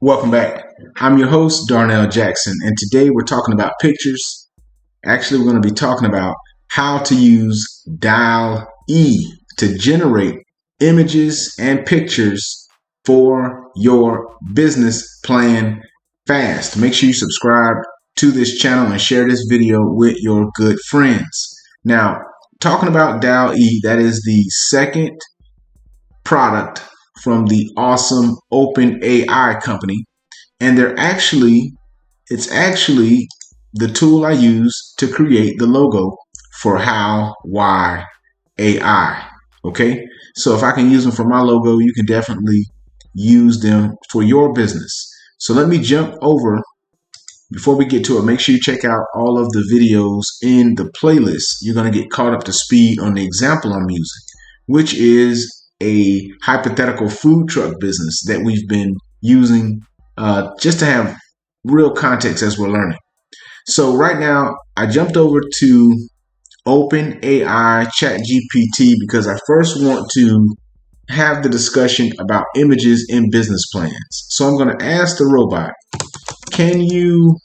Welcome back. I'm your host, Darnell Jackson, and today we're talking about pictures. Actually, we're going to be talking about how to use Dall-E to generate images and pictures for your business plan fast. Make sure you subscribe to this channel and share this video with your good friends. Now, talking about Dall-E, that is the second product from the awesome OpenAI company. And it's actually the tool I use to create the logo for How, Why, AI. Okay. So if I can use them for my logo, you can definitely use them for your business. So let me jump over. Before we get to it, make sure you check out all of the videos in the playlist. You're going to get caught up to speed on the example I'm using, which is a hypothetical food truck business that we've been using just to have real context as we're learning. So right now, I jumped over to OpenAI ChatGPT because I first want to have the discussion about images in business plans. So I'm going to ask the robot, can you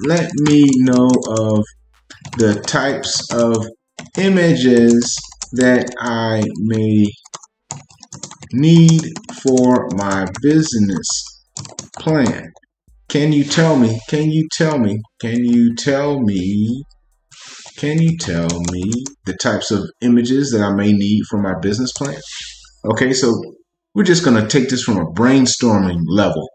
let me know of the types of images that I may need for my business plan? Can you tell me the types of images that I may need for my business plan? Okay, so we're just going to take this from a brainstorming level.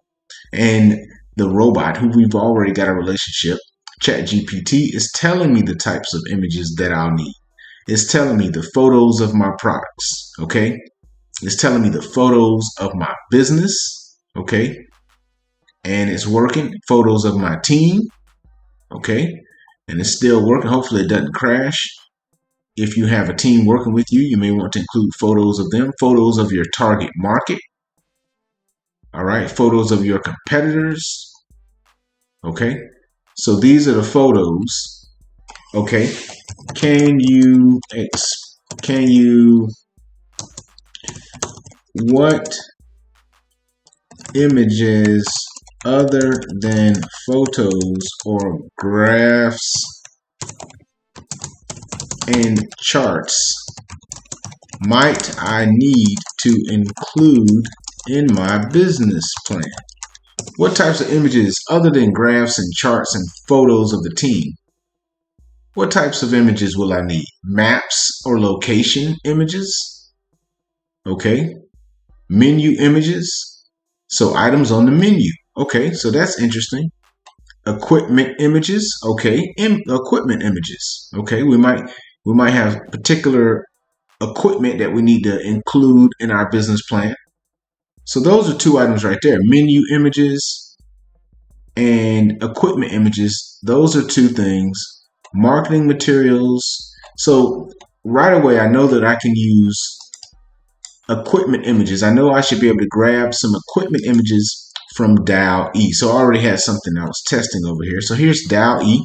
And the robot, who we've already got a relationship, ChatGPT, is telling me the types of images that I'll need. It's telling me the photos of my products, okay? It's telling me the photos of my business, okay? And it's working. Photos of my team, okay? And it's still working. Hopefully it doesn't crash. If you have a team working with you, you may want to include photos of them, photos of your target market, all right, photos of your competitors, okay? So these are the photos, okay? What images other than photos or graphs and charts might I need to include in my business plan? What types of images other than graphs and charts and photos of the team? What types of images will I need? Maps or location images? Okay. Menu images. So items on the menu. Okay, so that's interesting. Equipment images. Okay. Equipment images. Okay, we might have particular equipment that we need to include in our business plan. So those are two items right there. Menu images and equipment images. Those are two things. Marketing materials. So right away, I know that I can use equipment images. I know I should be able to grab some equipment images from Dall-E. So I already had something I was testing over here. So here's Dall-E.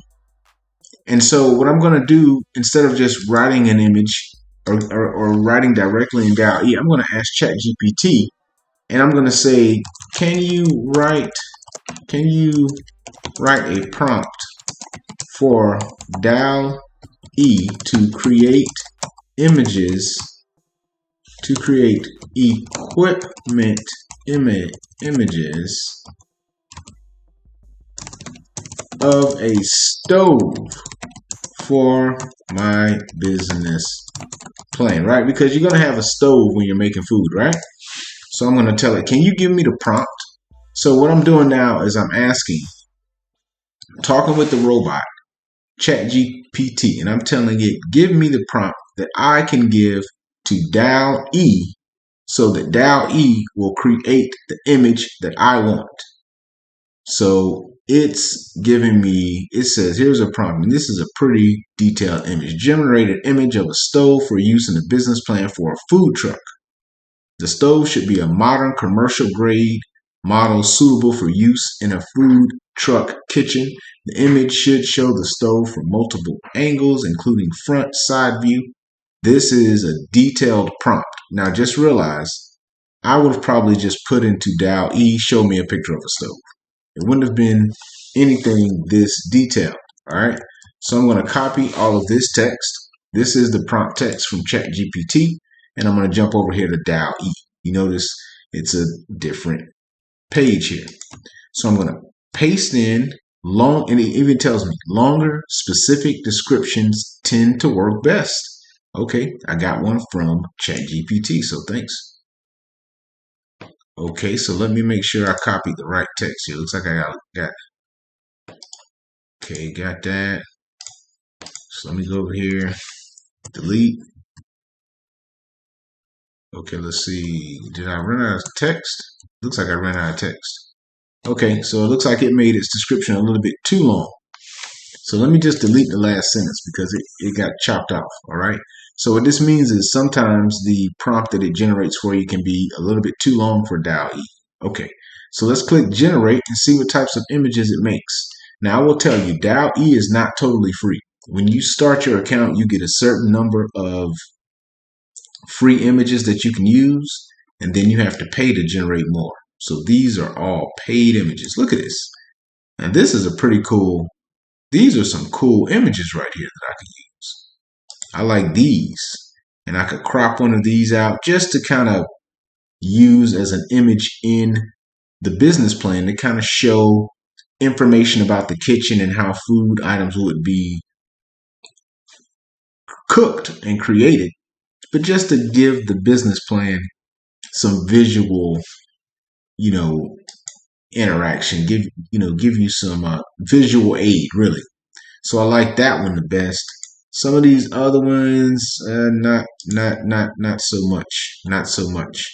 And so what I'm going to do, instead of just writing an image or writing directly in Dall-E, I'm going to ask ChatGPT, and I'm going to say, can you write a prompt for Dall-E to create equipment images of a stove for my business plan, right? Because you're going to have a stove when you're making food, right? So I'm going to tell it, can you give me the prompt? So what I'm doing now is I'm talking with the robot, ChatGPT, and I'm telling it, give me the prompt that I can give to Dall-E so that Dall-E will create the image that I want. So it's giving me, it says, here's a prompt, and this is a pretty detailed image. Generate an image of a stove for use in the business plan for a food truck. The stove should be a modern commercial grade model suitable for use in a food truck kitchen. The image should show the stove from multiple angles, including front, side view. This is a detailed prompt. Now just realize I would have probably just put into Dall-E, show me a picture of a stove. It wouldn't have been anything this detailed. All right. So I'm going to copy all of this text. This is the prompt text from ChatGPT, and I'm going to jump over here to Dall-E. You notice it's a different page here. So I'm going to paste in long, and it even tells me longer specific descriptions tend to work best. Okay, I got one from ChatGPT, so thanks. Okay, so let me make sure I copied the right text here. Looks like I got okay, got that. So let me go over here, delete. Okay, let's see. Did I run out of text? Looks like I ran out of text. Okay, so it looks like it made its description a little bit too long. So let me just delete the last sentence because it got chopped off. All right. So what this means is sometimes the prompt that it generates for you can be a little bit too long for Dall-E. Okay. So let's click generate and see what types of images it makes. Now I will tell you, Dall-E is not totally free. When you start your account, you get a certain number of free images that you can use, and then you have to pay to generate more. So these are all paid images. Look at this. And this is a pretty cool, these are some cool images right here that I can use. I like these. And I could crop one of these out just to kind of use as an image in the business plan to kind of show information about the kitchen and how food items would be cooked and created, but just to give the business plan some visual, interaction, give you some visual aid, really. So I like that one the best. Some of these other ones, not so much, not so much.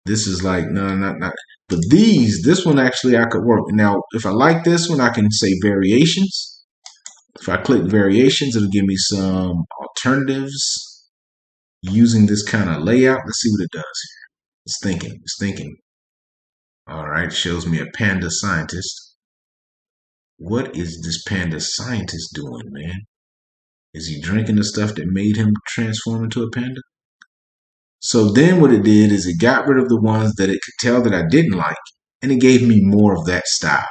This is like no, not. But this one actually I could work. Now, if I like this one, I can say variations. If I click variations, it'll give me some alternatives using this kind of layout. Let's see what it does here. It's thinking. It's thinking. All right, shows me a panda scientist. What is this panda scientist doing, man? Is he drinking the stuff that made him transform into a panda? So then what it did is it got rid of the ones that it could tell that I didn't like, and it gave me more of that style.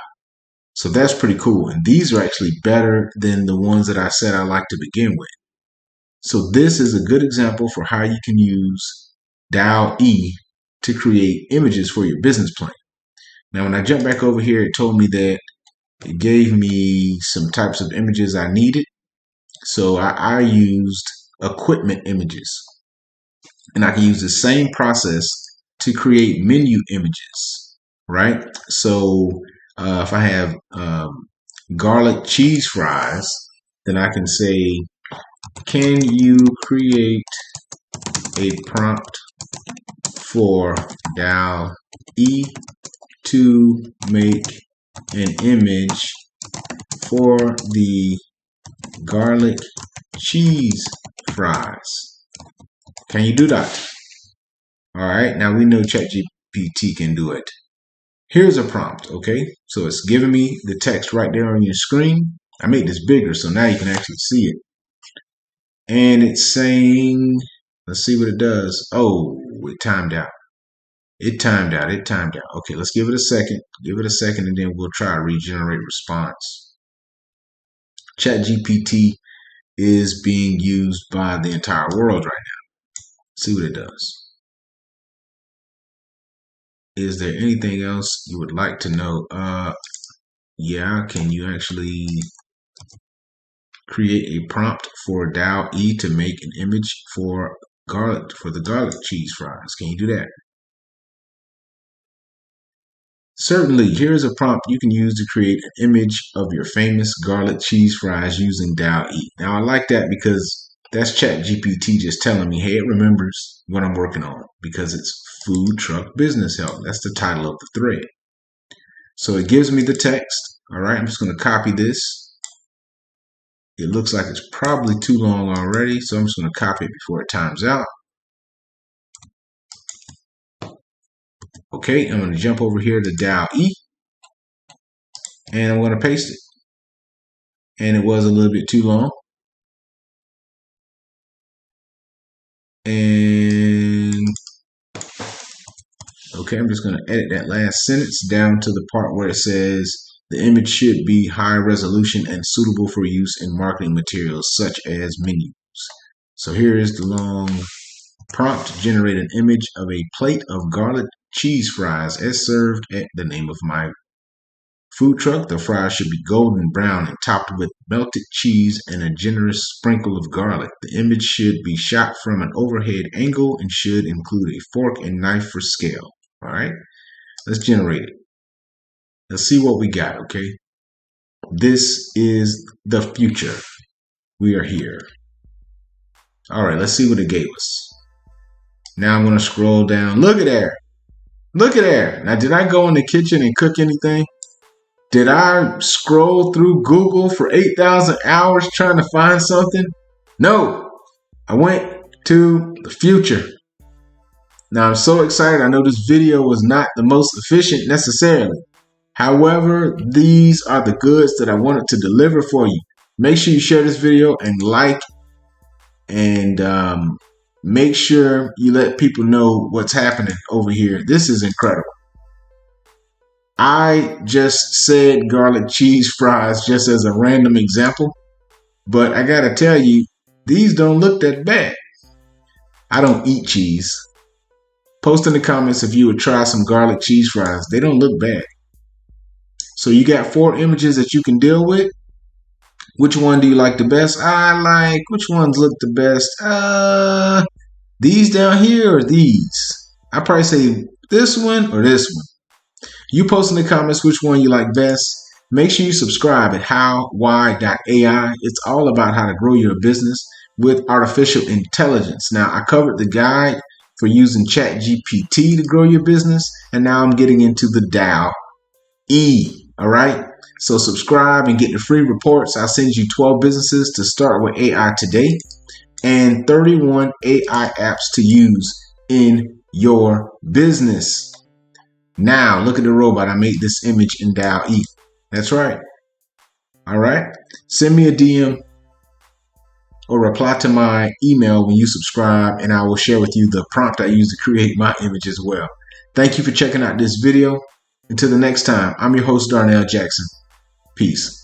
So that's pretty cool. And these are actually better than the ones that I said I like to begin with. So this is a good example for how you can use Dall-E to create images for your business plan. Now, when I jump back over here, it told me that it gave me some types of images I needed. So I used equipment images. And I can use the same process to create menu images, right? So if I have garlic cheese fries, then I can say, can you create a prompt for Dall-E to make an image for the garlic cheese fries? Can you do that? All right, now we know ChatGPT can do it. Here's a prompt, okay? So it's giving me the text right there on your screen. I made this bigger, so now you can actually see it. And it's saying, let's see what it does. Oh, it timed out. It timed out. It timed out. Okay, let's give it a second. Give it a second, and then we'll try to regenerate response. ChatGPT is being used by the entire world right now. See what it does. Is there anything else you would like to know? Yeah, can you actually create a prompt for Dall-E to make an image for the garlic cheese fries? Can you do that? Certainly, here's a prompt you can use to create an image of your famous garlic cheese fries using Dall-E. Now, I like that because that's ChatGPT just telling me, hey, it remembers what I'm working on because it's food truck business help. That's the title of the thread. So it gives me the text. All right, I'm just going to copy this. It looks like it's probably too long already, so I'm just going to copy it before it times out. Okay, I'm going to jump over here to Dall-E, and I'm going to paste it. And it was a little bit too long. And Okay, I'm just going to edit that last sentence down to the part where it says the image should be high resolution and suitable for use in marketing materials such as menus. So here is the long prompt. Generate an image of a plate of garlic cheese fries as served at the name of my food truck. The fries should be golden brown and topped with melted cheese and a generous sprinkle of garlic. The image should be shot from an overhead angle and should include a fork and knife for scale. All right, let's generate it. Let's see what we got, okay? This is the future. We are here. All right, let's see what it gave us. Now I'm going to scroll down. Look at there. Look at there. Now, did I go in the kitchen and cook anything? Did I scroll through Google for 8,000 hours trying to find something? No. I went to the future. Now, I'm so excited. I know this video was not the most efficient necessarily. However, these are the goods that I wanted to deliver for you. Make sure you share this video and like, and make sure you let people know what's happening over here. This is incredible. I just said garlic cheese fries just as a random example, but I gotta tell you, these don't look that bad. I don't eat cheese. Post in the comments if you would try some garlic cheese fries. They don't look bad. So you got 4 images that you can deal with. Which one do you like the best? Which ones look the best? These down here or these? I probably say this one or this one. You post in the comments which one you like best. Make sure you subscribe at howwhy.ai. It's all about how to grow your business with artificial intelligence. Now, I covered the guide for using ChatGPT to grow your business, and now I'm getting into the Dall-E. All right. So subscribe and get the free reports. I'll send you 12 businesses to start with AI today and 31 AI apps to use in your business. Now, look at the robot. I made this image in Dall-E. That's right. All right. Send me a DM or reply to my email when you subscribe, and I will share with you the prompt I use to create my image as well. Thank you for checking out this video. Until the next time, I'm your host, Darnell Jackson. Peace.